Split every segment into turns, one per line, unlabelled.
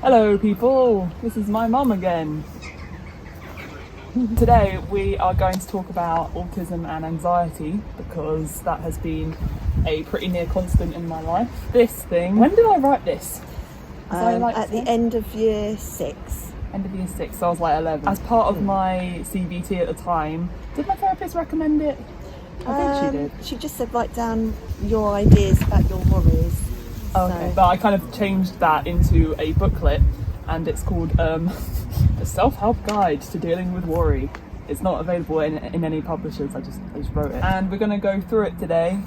Hello people, this is my mum again. Today we are going to talk about autism and anxiety because that has been a pretty near constant in my life. This thing, when did I write this?
At the end of year 6.
End of year 6, so I was like 11. As part of my CBT at the time, did my therapist recommend it? I think she did.
She just said write down your ideas about your worries.
Okay,
So-
but I kind of changed that into a booklet and it's called The Self-Help Guide to Dealing with Worry. It's not available in any publishers, I just wrote it. And we're going to go through it today,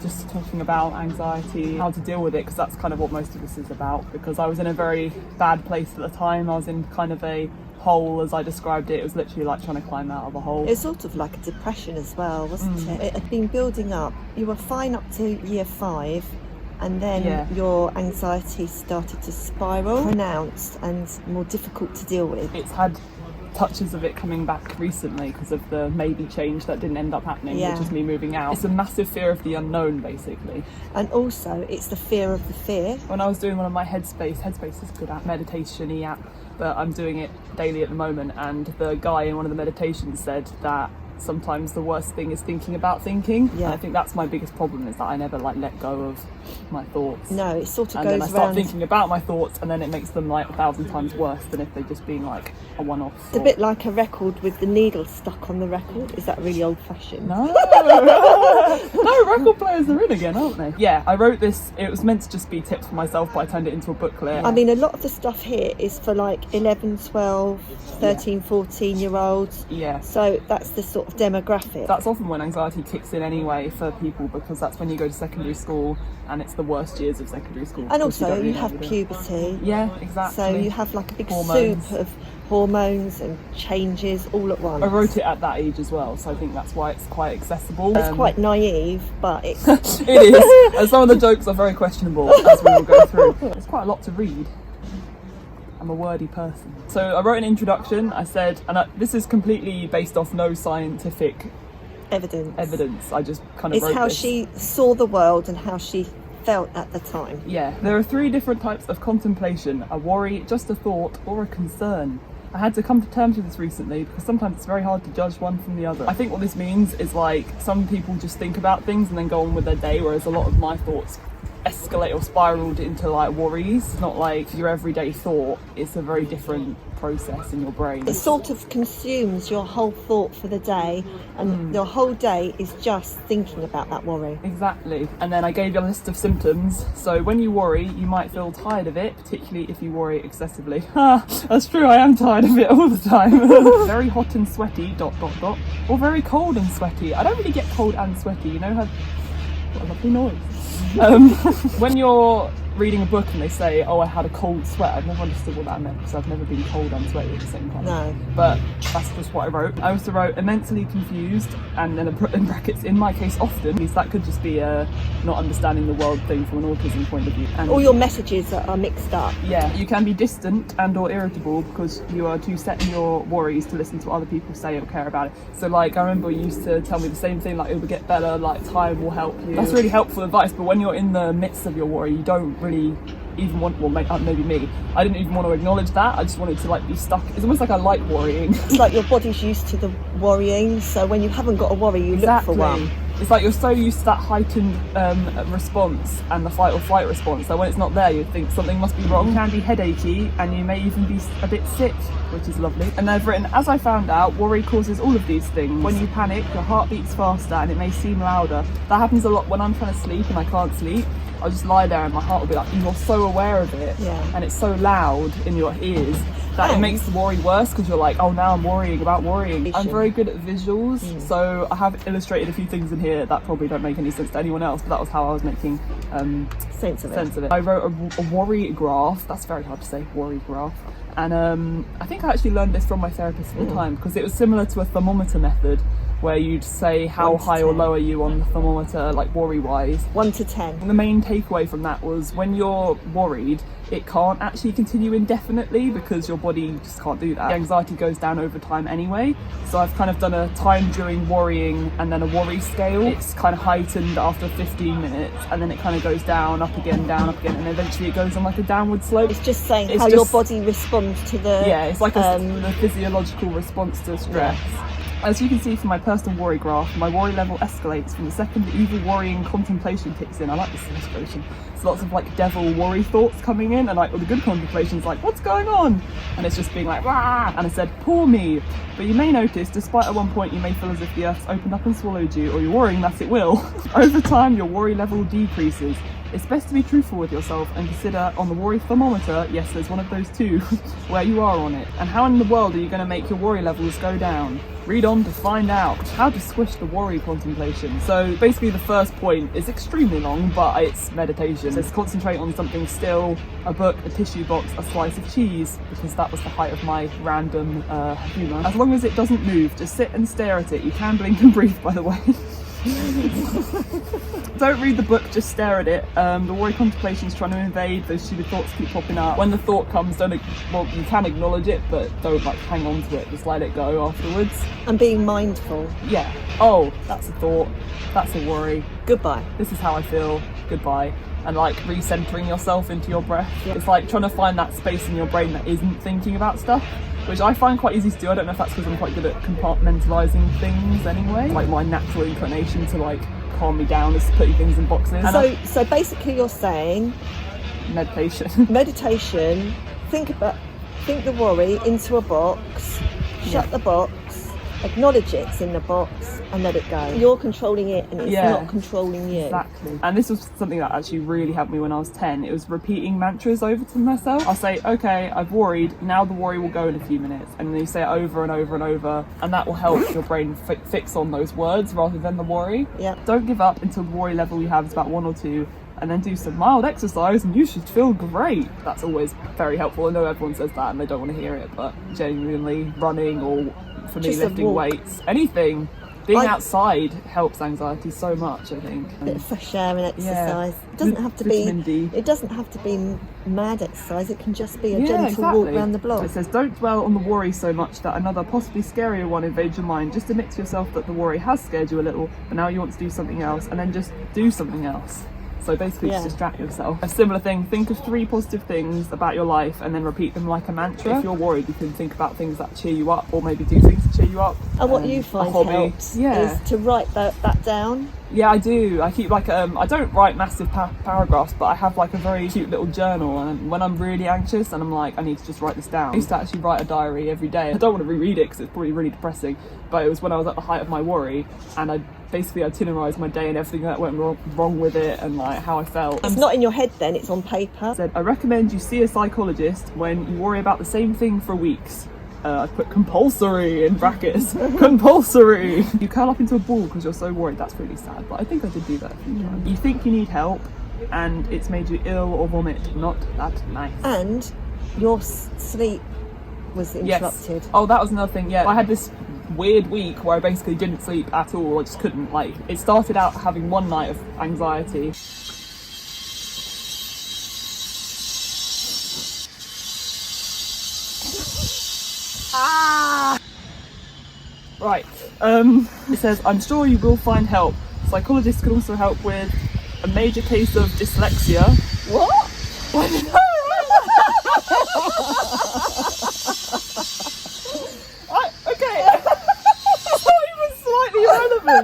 just talking about anxiety, how to deal with it, because that's kind of what most of this is about. Because I was in a very bad place at the time. I was in kind of a hole, as I described it. It was literally like trying to climb out of a hole.
It's sort of like a depression as well, wasn't it? It had been building up. You were fine up to year 5. And then your anxiety started to spiral, pronounced and more difficult to deal with.
It's had touches of it coming back recently because of the maybe change that didn't end up happening, which is me moving out. It's a massive fear of the unknown, basically.
And also, it's the fear of the fear.
When I was doing one of my Headspace is good at meditation-y app, but I'm doing it daily at the moment, and the guy in one of the meditations said that sometimes the worst thing is thinking about thinking. And I think that's my biggest problem, is that I never let go of my thoughts.
No, it sort of
and
goes
then I start
around
thinking about my thoughts, and then it makes them 1,000 times worse than if they're just being like a one-off.
It's a bit like a record with the needle stuck on the record. Is that really old-fashioned?
No, no, record players are in again, aren't they? Yeah, I wrote this. It was meant to just be tips for myself, but I turned it into a booklet.
I mean, a lot of the stuff here is for 11, 12, 13, 14-year-olds.
Yeah.
So that's the sort of demographic.
That's often when anxiety kicks in anyway for people, because that's when you go to secondary school and it's the worst years of secondary school.
And also you have puberty.
Yeah, exactly.
So you have like a big
Hormones.
soup of hormones and changes all at once.
I wrote it at that age as well, so I think that's why it's quite accessible.
It's quite naive, but it's...
It is. And some of the jokes are very questionable as we will go through. It's quite a lot to read. I'm a wordy person. So I wrote an introduction. I said, this is completely based off no scientific evidence. I just kind of
it's
wrote
how
this.
she saw the world and how she felt at the time.
Yeah. There are 3 different types of contemplation: a worry, just a thought, or a concern. I had to come to terms with this recently because sometimes it's very hard to judge one from the other. I think what this means is some people just think about things and then go on with their day, whereas a lot of my thoughts escalate or spiraled into worries. It's not like your everyday thought. It's a very different process in your brain.
It sort of consumes your whole thought for the day, and your whole day is just thinking about that worry.
Exactly. And then I gave you a list of symptoms. So when you worry, you might feel tired of it, particularly if you worry excessively. That's true, I am tired of it all the time. Very hot and sweaty, ... or very cold and sweaty. I don't really get cold and sweaty, you know how... What a lovely noise. When you're reading a book and they say, oh, I had a cold sweat, I've never understood what that meant, because I've never been cold and sweaty at the same time.
No.
But that's just what I wrote. I also wrote immensely confused, and then in brackets, in my case often, because that could just be a not understanding the world thing from an autism point of view. And
all your messages are mixed up.
Yeah, you can be distant and or irritable because you are too set in your worries to listen to what other people say or care about it. So I remember you used to tell me the same thing, it will get better, time will help you. That's really helpful advice, but when you're in the midst of your worry, you don't really even want, maybe me, I didn't even want to acknowledge that. I just wanted to be stuck. It's almost like I like worrying.
It's like your body's used to the worrying, so when you haven't got a worry, you look for one.
It's like you're so used to that heightened response and the fight or flight response, so when it's not there you think something must be wrong. You can be headachy and you may even be a bit sick, which is lovely. And I've written, as I found out, worry causes all of these things. When you panic, your heart beats faster and it may seem louder. That happens a lot when I'm trying to sleep and I can't sleep. I'll just lie there and my heart will be like, you're so aware of it, and it's so loud in your ears that it makes the worry worse, because you're like, oh, now I'm worrying about worrying. I'm very good at visuals, so I have illustrated a few things in here that probably don't make any sense to anyone else, but that was how I was making
sense of it.
I wrote a worry graph. That's very hard to say, worry graph. And I think I actually learned this from my therapist at the time, because it was similar to a thermometer method, where you'd say how high or low are you on the thermometer, worry-wise.
1 to 10.
And the main takeaway from that was when you're worried, it can't actually continue indefinitely because your body just can't do that. The anxiety goes down over time anyway. So I've kind of done a time during worrying and then a worry scale. It's kind of heightened after 15 minutes and then it kind of goes down, up again, and eventually it goes on like a downward slope.
It's just saying how your body responds to the...
Yeah, it's like the physiological response to stress. Yeah. As you can see from my personal worry graph, my worry level escalates from the second the evil worrying contemplation kicks in. I like this illustration. It's lots of like devil worry thoughts coming in, and like the good contemplation's like, what's going on? And it's just being like, rah! And I said, poor me. But you may notice, despite at one point you may feel as if the earth's opened up and swallowed you, or you're worrying that it will, over time your worry level decreases. It's best to be truthful with yourself and consider on the worry thermometer, yes, there's one of those too, where you are on it. And how in the world are you going to make your worry levels go down? Read on to find out how to squish the worry contemplation. So basically the first point is extremely long, but it's meditation. So it's concentrate on something still, a book, a tissue box, a slice of cheese, because that was the height of my random humour. As long as it doesn't move, just sit and stare at it. You can blink and breathe, by the way. Don't read the book, just stare at it. The worry contemplation is trying to invade, those stupid thoughts keep popping up. When the thought comes, you can acknowledge it, but don't like hang on to it, just let it go afterwards.
And being mindful.
Yeah. Oh, that's a thought, that's a worry.
Goodbye.
This is how I feel, goodbye. And like recentering yourself into your breath. Yeah. It's like trying to find that space in your brain that isn't thinking about stuff, which I find quite easy to do. I don't know if that's because I'm quite good at compartmentalising things anyway. Like my natural inclination to like calm me down is putting things in boxes.
So basically you're saying meditation, think the worry into a box, shut the box, acknowledge it's in the box and let it go. You're controlling it and it's not controlling you.
Exactly. And this was something that actually really helped me when I was 10. It was repeating mantras over to myself. I'll say, okay, I've worried, now the worry will go in a few minutes. And then you say it over and over and over, and that will help your brain fix on those words rather than the worry.
Yeah.
Don't give up until the worry level you have is about 1 or 2. And then do some mild exercise and you should feel great. That's always very helpful. I know everyone says that and they don't want to hear it, but genuinely running, or for me lifting weights, anything, being outside helps anxiety so much, I think.
A bit of fresh air and exercise. It doesn't have to be it doesn't have to be mad exercise, it can just be a gentle walk around the block.
It says don't dwell on the worry so much that another possibly scarier one invades your mind. Just admit to yourself that the worry has scared you a little, but now you want to do something else, and then just do something else. So basically just distract yourself. A similar thing, think of 3 positive things about your life and then repeat them like a mantra. If you're worried, you can think about things that cheer you up, or maybe do things to cheer you up.
And what you find helps is to write that down.
Yeah, I do. I keep like, I don't write massive paragraphs, but I have like a very cute little journal, and when I'm really anxious and I'm like, I need to just write this down. I used to actually write a diary every day. I don't want to reread it because it's probably really depressing, but it was when I was at the height of my worry, and I basically itinerised my day and everything that went wrong with it, and like how I felt.
It's not in your head then, it's on paper.
Said, I recommend you see a psychologist when you worry about the same thing for weeks. I put compulsory in brackets. Compulsory! You curl up into a ball because you're so worried. That's really sad, but I think I did do that a few times. You think you need help and it's made you ill or vomit. Not that nice.
And your sleep was interrupted.
Yes. Oh, that was another thing, yeah. I had this weird week where I basically didn't sleep at all. I just couldn't, like, it started out having one night of anxiety. Right, it says, I'm sure you will find help. Psychologists can also help with a major case of dyslexia.
What?
I don't know.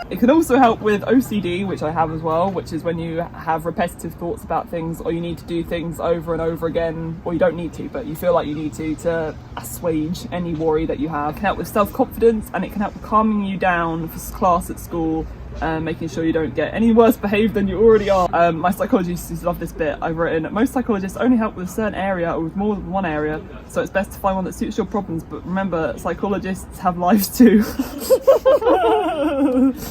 It can also help with OCD, which I have as well, which is when you have repetitive thoughts about things, or you need to do things over and over again, or you don't need to, but you feel like you need to assuage any worry that you have. It can help with self-confidence, and it can help with calming you down for class at school, making sure you don't get any worse behaved than you already are. My psychologist used to love this bit. I've written, most psychologists only help with a certain area or with more than one area, so it's best to find one that suits your problems, but remember, psychologists have lives too.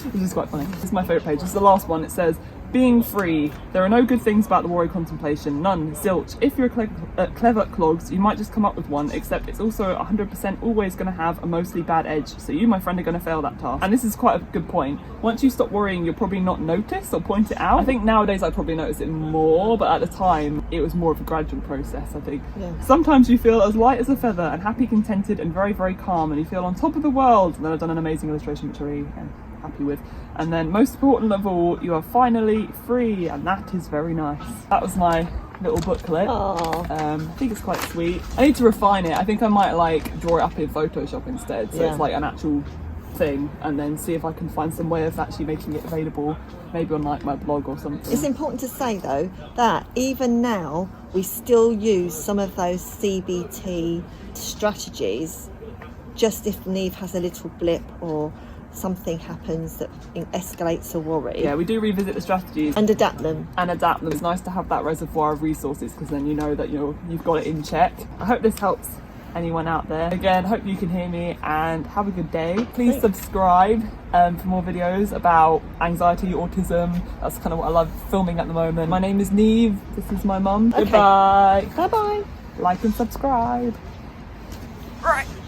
Which is quite funny. This is my favourite page. This is the last one. It says, Being free. There are no good things about the warrior contemplation. None. Zilch. If you're clever at clogs, you might just come up with one, except it's also 100% always going to have a mostly bad edge. So you, my friend, are going to fail that task. And this is quite a good point. Once you stop worrying, you'll probably not notice or point it out. I think nowadays I probably notice it more, but at the time it was more of a gradual process, I think.
Yeah.
Sometimes you feel as light as a feather and happy, contented and very, very calm, and you feel on top of the world. And then I've done an amazing illustration which I really am happy with. And then most important of all, you are finally free, and that is very nice. That was my little booklet. I think it's quite sweet. I need to refine it. I think I might like draw it up in Photoshop instead, so it's like an actual thing, and then see if I can find some way of actually making it available, maybe on like my blog or something.
It's important to say though that even now we still use some of those CBT strategies, just if Neve has a little blip or something happens that escalates a worry.
Yeah, we do revisit the strategies
and adapt them.
It's nice to have that reservoir of resources, because then you know that you've got it in check. I hope this helps anyone out there. Again, hope you can hear me, and have a good day. Please subscribe for more videos about anxiety, autism. That's kind of what I love filming at the moment. My name is Neve. This is my mum.
Okay.
Goodbye.
Bye bye.
Like and subscribe.